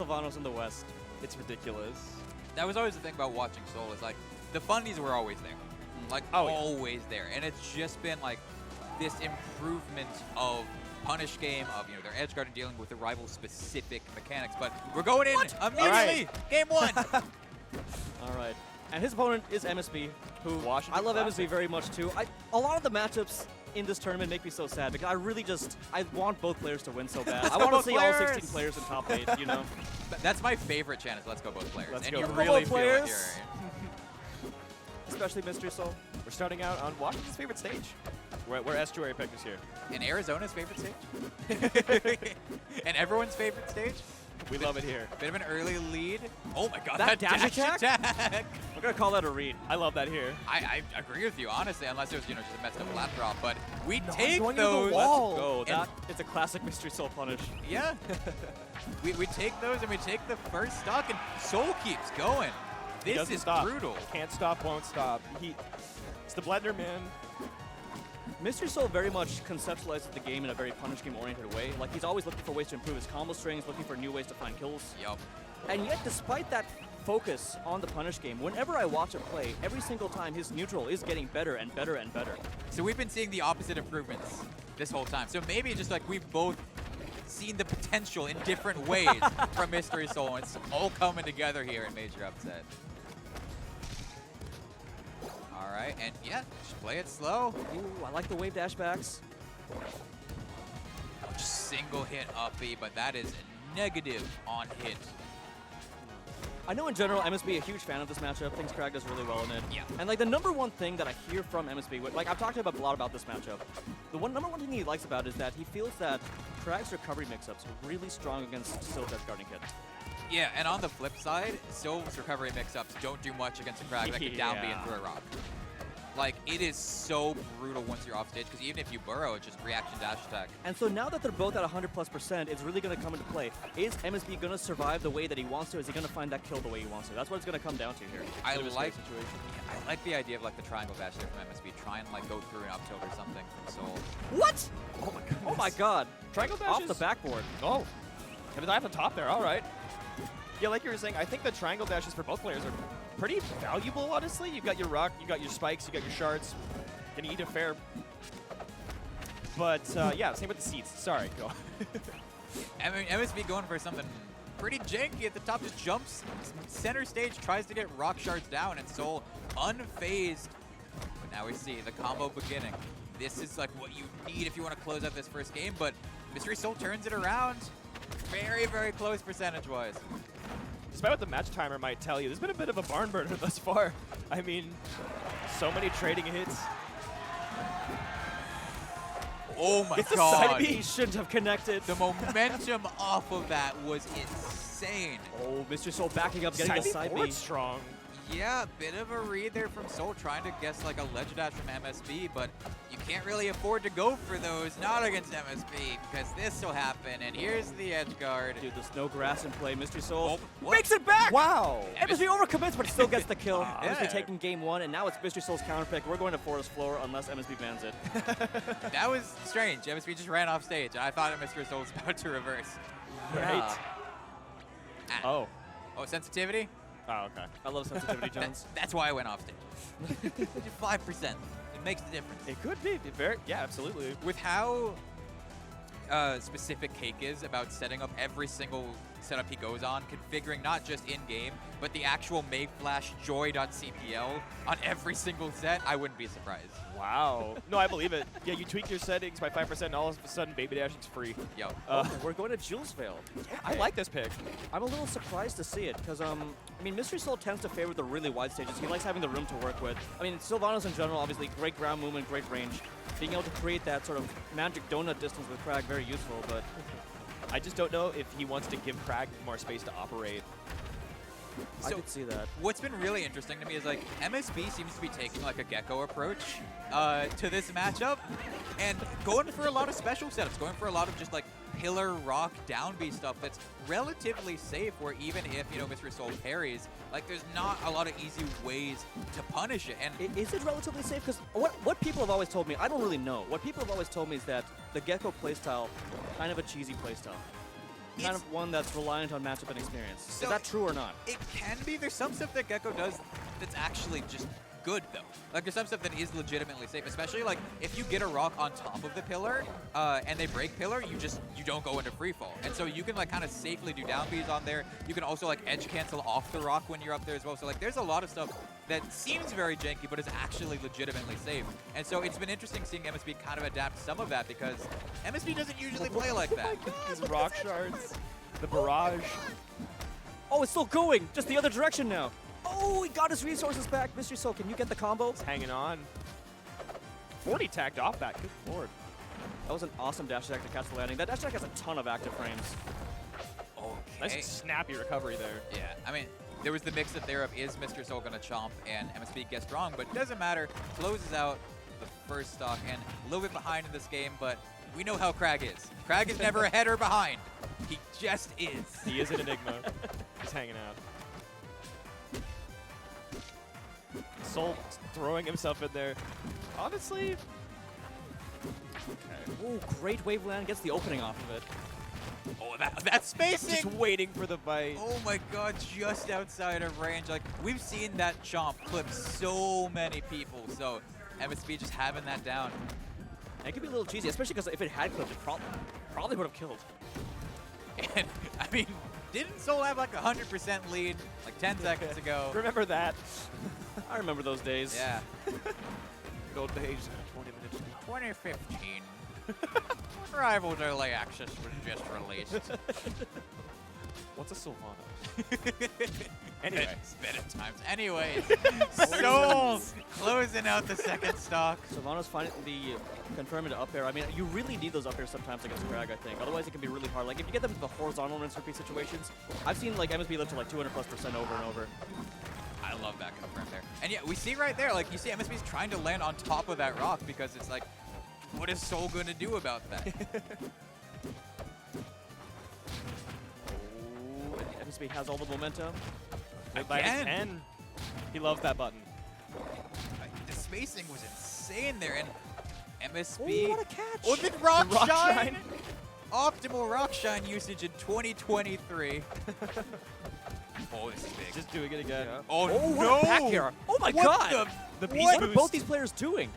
Sylvanos in the West. It's ridiculous. That was always the thing about watching Soul is like the fundies were always there, like always there, and it's just been like this improvement of punish game of their edge guard and dealing with the rival specific mechanics. But we're going in immediately, game 1. All right, and his opponent is MSB, who Washington I love Classic. MSB very much too. A lot of the matchups in this tournament make me so sad because I want both players to win so bad. I want to see all 16 players in top 8, you know? That's my favorite chant is let's go both players. Let's and go you both really feel players. it here. Especially Mystery Soul. We're starting out on Washington's favorite stage. We're estuary pickers here. And Arizona's favorite stage. And everyone's favorite stage. We love it here. Bit of an early lead. Oh my god, That that dash attack! We're going to call that a read. I love that here. I agree with you, honestly, unless it was just a messed up lap drop. But we take going into the those. wall. Let's go. It's a classic Mystery Soul punish. Yeah. we take those and we take the first stock, and Soul keeps going. He This doesn't is stop. brutal. Can't stop, won't stop. It's the blender, man. Mystery Soul very much conceptualizes the game in a very punish game-oriented way. Like, he's always looking for ways to improve his combo strings, looking for new ways to find kills. Yup. And yet, despite that focus on the punish game, whenever I watch him play, every single time his neutral is getting better and better and better. So we've been seeing the opposite improvements this whole time. So maybe just like we've both seen the potential in different ways from Mystery Soul, and it's all coming together here in Major Upset. All right, and yeah, just play it slow. Ooh, I like the wave dash backs. Oh, just single hit up B, but that is negative on hit. I know in general MSB a huge fan of this matchup, thinks Krag does really well in it. Yeah. And like the number one thing that I hear from MSB, like I've talked about a lot about this matchup, number one thing he likes about it is that he feels that Krag's recovery mix-ups are really strong against Syl's edge guarding hit. Yeah, and on the flip side, Syl's recovery mix-ups don't do much against a Krag that can down B and throw a rock. Like, it is so brutal once you're off stage, because even if you burrow, it's just reaction dash attack. And so now that they're both at 100+%, it's really going to come into play. Is MSB going to survive the way that he wants to? Is he going to find that kill the way he wants to? That's what it's going to come down to here. I like the idea of like the triangle dash there from MSB. Try and like go through an up tilt or something from Soul. What? Oh my goodness. Oh my god. Triangle dash Off the backboard. Oh. Have it at the top there. All right. Yeah, like you were saying, I think the triangle dashes for both players are pretty valuable, honestly. You've got your rock, you got your spikes, you got your shards. Gonna eat it fair. But yeah, same with the seats. Sorry, go. I mean, MSB going for something pretty janky at the top, just jumps center stage, tries to get rock shards down, and Soul unfazed. But now we see the combo beginning. This is like what you need if you want to close out this first game, but Mystery Soul turns it around. Very, very close percentage-wise. Despite what the match timer might tell you, there's been a bit of a barn burner thus far. I mean, so many trading hits. Oh my It's a god. side B. He shouldn't have connected. The momentum off of that was insane. Oh, Mr. Soul backing up, getting the side B. forward strong. Yeah, bit of a read there from Soul, trying to guess like a ledge dash from MSB, but you can't really afford to go for those, not against MSB, because this will happen, and here's the edge guard. Dude, there's no grass in play. Mystery Soul what? makes it back! Wow. MSB overcommits, but still gets the kill. Yeah. MSB taking game 1, and now it's Mystery Soul's counter pick. We're going to Forest Floor unless MSB bans it. That was strange. MSB just ran off stage, and I thought Mystery Soul was about to reverse. Right. Oh. Oh, sensitivity? Oh, okay. I love sensitivity, Jones. That's why I went off stage. Just 5%. It makes the difference. It could be. Yeah, absolutely. With how specific Cake is about setting up every single setup he goes on, configuring not just in-game, but the actual Mayflash joy.cpl on every single set, I wouldn't be surprised. Wow. No, I believe it. Yeah, you tweak your settings by 5%, and all of a sudden, baby dashing's free. Yo. We're going to Julesvale. I like this pick. I'm a little surprised to see it because, I mean, Mystery Soul tends to favor the really wide stages. He likes having the room to work with. I mean, Sylvanos in general, obviously, great ground movement, great range. Being able to create that sort of magic donut distance with Krag, very useful, but I just don't know if he wants to give Krag more space to operate. I So could see that. what's been really interesting to me is like MSB seems to be taking like a Gecko approach to this matchup and going for a lot of special setups, going for a lot of just like pillar rock down B stuff that's relatively safe, where even if, you know, Mystery Soul parries, like there's not a lot of easy ways to punish it. And Is it relatively safe? Because what people have always told me, I don't really know. What people have always told me is that the Gecko playstyle, kind of a cheesy playstyle. kind of one that's reliant on matchup and experience. So Is that true or not? It can be. There's some stuff that Gecko does that's actually just good, though. Like, there's some stuff that is legitimately safe, especially, like, if you get a rock on top of the pillar and they break pillar, you don't go into free fall. And so you can, like, kind of safely do down Bs on there. You can also, like, edge cancel off the rock when you're up there as well. So, like, there's a lot of stuff that seems very janky, but is actually legitimately safe. And so it's been interesting seeing MSB kind of adapt some of that, because MSB doesn't usually play like that. These rock shards, the barrage. Oh, it's still going, just the other direction now. Oh, he got his resources back. Mystery Soul, can you get the combo? It's hanging on. 40 tacked off that. Good lord. That was an awesome dash attack to catch the landing. That dash attack has a ton of active frames. Okay. Nice snappy recovery there. Yeah, I mean, there was the mix-up there of is Mr. Soul going to chomp and MSB gets strong, but it doesn't matter. Closes out the first stock and a little bit behind in this game, but we know how Krag is. Krag is never ahead or behind. He just is. He is an enigma. He's hanging out. Soul throwing himself in there. Honestly. Okay. Oh, great wave land, gets the opening off of it. Oh, that spacing! Just waiting for the bite. Oh my god, just outside of range. Like, we've seen that chomp clip so many people, so MSB just having that down. It could be a little cheesy, especially because if it had clipped, it probably would have killed. And, I mean, didn't Soul have like 100% lead like 10 seconds ago? Remember that? I remember those days. Yeah. Gold days. 20 minutes. 2015. Rivals Early Access was just released. What's a Sylvanas? Anyway. Better times. Anyways, Soul closing out the second stock. Sylvanas finding the confirming to up air. I mean, you really need those up airs sometimes against Krag, I think. Otherwise, it can be really hard. Like, if you get them to the horizontal rinse repeat situations, I've seen, like, MSB live to, like, 200+% over and over. I love that confirm there. And yeah, we see right there, like, you see MSB's trying to land on top of that rock because it's like, what is Soul going to do about that? Oh, MSB has all the momentum. Again. He loves that button. The spacing was insane there, and MSB. Oh, what a catch! Oh, the rock, The rock shine. shine. Optimal rock shine usage in 2023. Oh, this is big. Just doing it again. Yeah. Oh, Oh, no! what a back air! Oh my What god! The What? beast What are boost. both these players doing?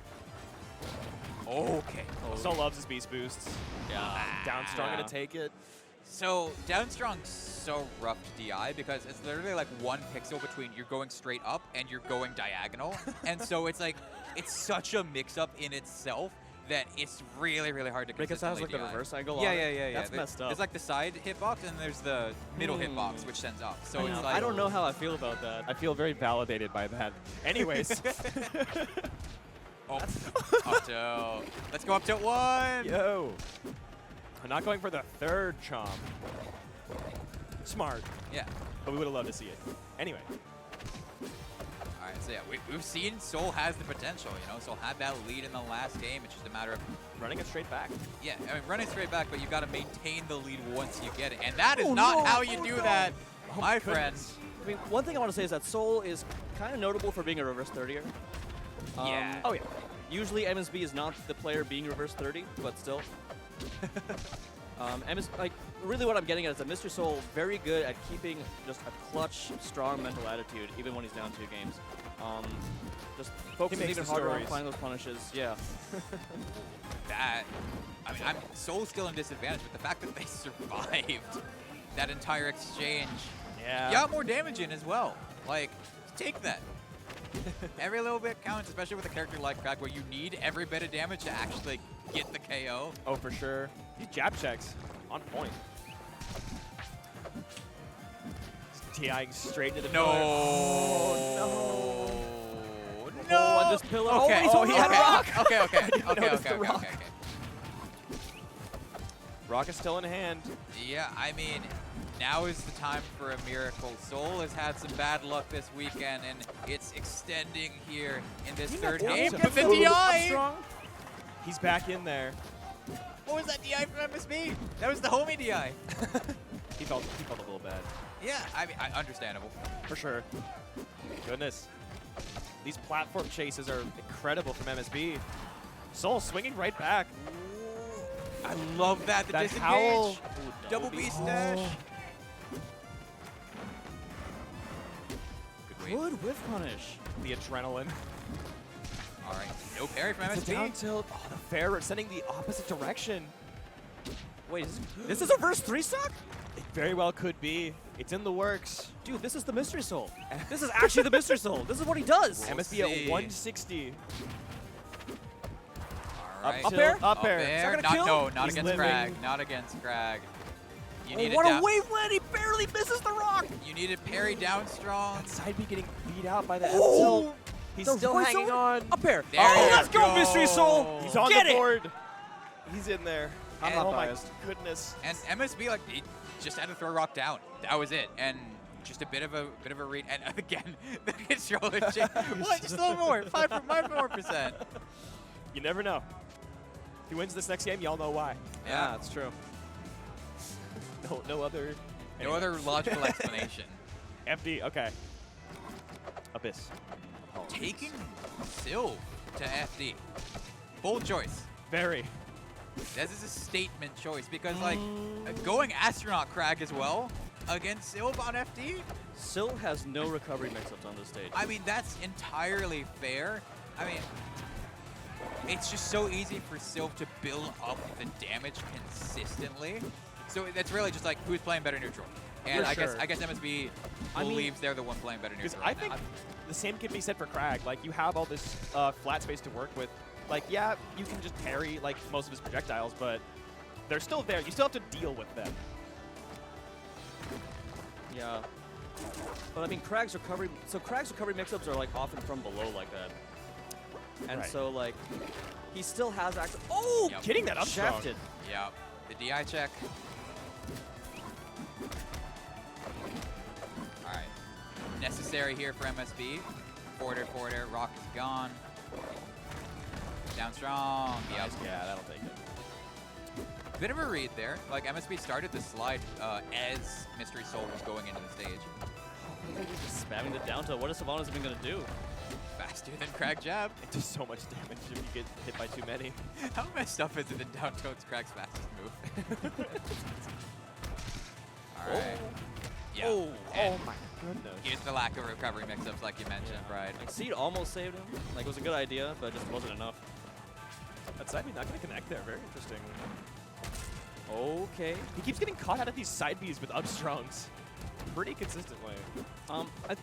Okay. Soul loves his beast boosts. Yeah. Down strong Yeah. gonna take it. So Downstrong's so rough to DI because it's literally like one pixel between you're going straight up and you're going diagonal. And so it's like, it's such a mix-up in itself that it's really, really hard to Because that has like consistently the DI. reverse angle Yeah, on yeah, it. yeah, yeah. That's messed up. There's like the side hitbox and there's the middle hitbox, which sends up. So it's like, I don't know how I feel about that. I feel very validated by that. Anyways. oh, up tilt. Let's go up tilt one. Yo. I'm not going for the third chomp. Smart. Yeah. But we would have loved to see it. Anyway. All right, so yeah, we've seen Soul has the potential, you know? Soul had that lead in the last game. It's just a matter of, Running it straight back. yeah, I mean, running straight back, but you've got to maintain the lead once you get it. And that is Oh, not no. how you Oh, do no. that, Oh, my goodness. friends. I mean, one thing I want to say is that Soul is kind of notable for being a reverse 30er. Yeah. Oh, yeah. Usually MSB is not the player being reverse 30, but still. Like, really what I'm getting at is that Mr. Soul very good at keeping just a clutch, strong mental attitude, even when he's down 2 games. Just focusing makes even the harder on stories. finding those punishes. Yeah. That, I mean, Soul's still in disadvantage, but the fact that they survived that entire exchange, Yeah. you got more damage in as well. Like, take that. Every little bit counts, especially with a character like Krag, where you need every bit of damage to actually get the KO. Oh, for sure. These jab checks on point. TIing straight into the pillar. No. Oh, on this pillar. Okay. Oh, he had okay. rock. Okay. notice the Okay. rock. Rock is still in hand. Yeah, I mean, now is the time for a miracle. Soul has had some bad luck this weekend, and it's extending here in this third down game. to But the full DI! He's back in there. What was that DI from MSB? That was the homie DI. He felt a little bad. Yeah, I mean, understandable. For sure. Goodness. These platform chases are incredible from MSB. Soul swinging right back. I love that. The That disengage. howl. Ooh, Double beast dash. Oh. Good wait. Good whiff punish. The adrenaline. All right. No parry from It's a MSB. down tilt. Oh, the fair sending the opposite direction. Wait, this is a verse 3 stock? It very well could be. It's in the works. Dude, this is the Mystery Soul. This is actually the Mystery Soul. This is what he does. We'll MSB see. at 160. All right. Up air? Up air. that gonna Not, kill? no, not He's against living. Crag. Not against Crag. You Oh, need what a a down. wavelet! He barely misses the rock. You need a parry down strong. That side B getting beat out by the F Oh, tilt. He's the still voice hanging over? on. Up air. There Oh, you let's go, go. Mystery Soul. He's on Get the it. board. He's in there. And- Oh my goodness. And MSB like he just had to throw rock down. That was it. And just a bit of a read. And again, the controller change. What? Just a little more. 5 more percent. You never know. If he wins this next game, y'all know why. Yeah, that's true. No other. No other logical explanation. FD. Okay. Abyss. Taking Sylv to FD. Bold choice. Very. This is a statement choice because like going astronaut Crag as well against Sylv on FD. Sil has no recovery mix-ups on this stage. I mean that's entirely fair. I mean it's just so easy for Sylv to build up the damage consistently. So that's really just like who's playing better neutral. And For I sure. guess MSB I mean, believes they're the one playing better Because neutral. I right think now. the same can be said for Crag. Like, you have all this flat space to work with. Like, yeah, you can just parry, like, most of his projectiles, but they're still there. You still have to deal with them. Yeah. But I mean, Crag's recovery mix-ups are like often from below like that. And Right. so like, he still has access. Oh, Yep. Getting that up strong. shafted. Yeah, the DI check. All right, necessary here for MSB. Forward air, rock is gone. Down strong. Yep. Nice. Yeah, that'll take it. Bit of a read there. Like MSB started the slide as Mystery Soul was going into the stage. Just spamming the down tilt. What is Sylvanas even gonna do? Faster than Crag jab. It does so much damage if you get hit by too many. How messed up is it that down tilt's Crag's fastest move? All right. Yeah. Oh, and my goodness. here's the lack of recovery mix-ups like you mentioned, right? Like Seed almost saved him. Like it was a good idea, but it just wasn't enough. That side B not going to connect there. Very interesting. Okay. He keeps getting caught out of these side Bs with up strongs pretty consistently.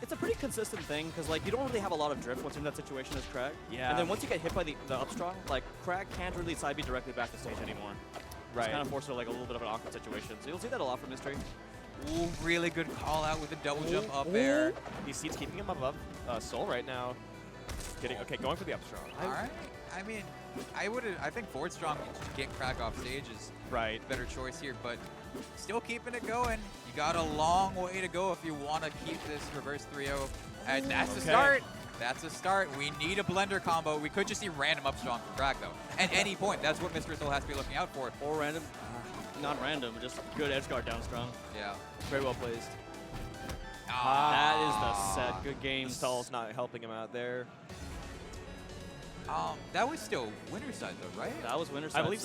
It's a pretty consistent thing because like you don't really have a lot of drift once you're in that situation as Crag. Yeah. And then once you get hit by the up strong, like Crag can't really side B directly back to stage anymore. Right. It's kind of forced to like a little bit of an awkward situation. So you'll see that a lot from Mystery. Ooh, really good call out with a double jump up air. These seats keeping him above Soul right now. Going for the up strong. All right. I mean, I think forward strong to get Crag off stage is Right. a better choice here, but still keeping it going. You got a long way to go if you want to keep this reverse 3-0. And that's the Okay. start. That's a start. We need a blender combo. We could just see random up strong from Crag though. At any point, that's what Mystery Soul has to be looking out for. Or random, not random, but just good edge guard down strong. Yeah. Very well placed. That is the set. Good The game. stall's not helping him out there. That was still winner side though, right? That was winner side. I believe